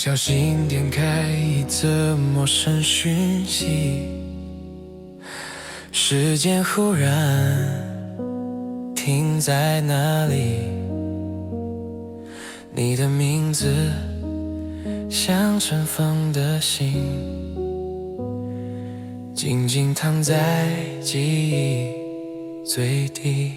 小心点开一则陌生讯息，时间忽然停在那里，你的名字像尘封的信，静静躺在记忆最底。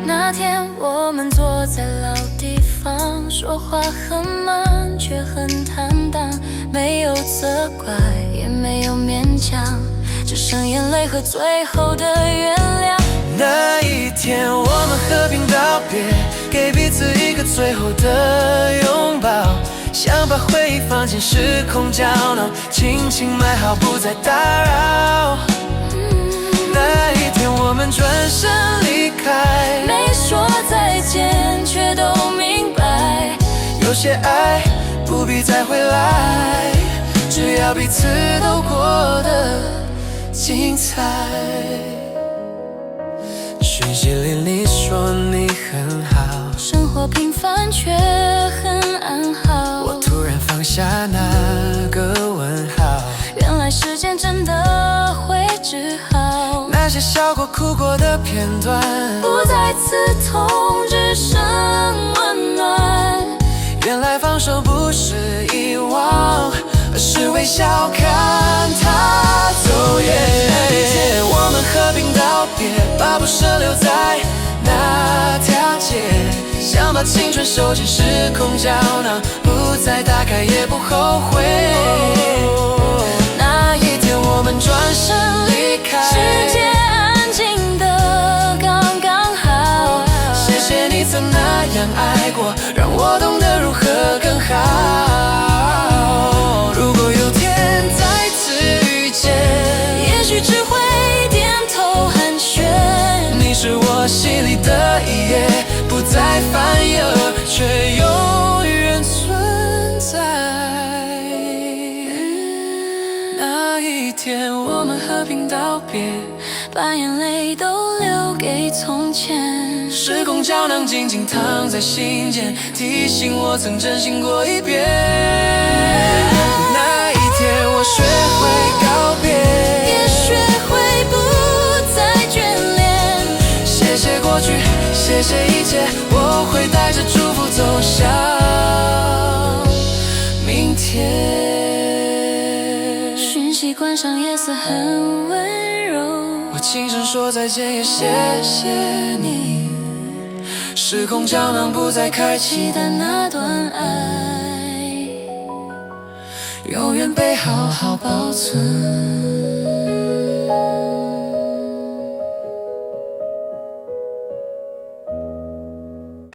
那天我们坐在老地方，说话很慢却很坦荡，没有责怪也没有勉强，只剩眼泪和最后的原谅。那一天我们和平道别，给彼此一个最后的拥抱，想把回忆放进时空胶囊，轻轻埋好不再打扰。那一天我们转身离开，没说再见却都明白，有些爱不必再回来，只要彼此都过得精彩。讯息里你说你很好，生活平凡却很安好，我突然放下那个问号，原来时间真的会治好那些笑过哭过的片段，不再刺痛，只剩温暖。原来放手不是遗忘，而是微笑看它走。我们和平道别，把不舍留在那条街，想把青春收进时空胶囊，不再打开也不后悔。那一天我们转身离开，世界安静的刚刚好，谢谢你曾那样爱过，让我懂得如何更好。如果有天再次遇见，也许只会点头寒暄。你是我心里的一页，不再翻页，却永远存在。那一天我们和平道别，把眼泪都留给从前，时空胶囊静静躺在心间，提醒我曾真心过一遍。那一天我学会告别，也学会不再眷恋。谢谢过去，谢谢一切，我会带着祝福走向明天。讯息关上夜色很温柔，我轻声说再见，也谢谢你。时空胶囊不再开启的那段爱，永远被好好保存。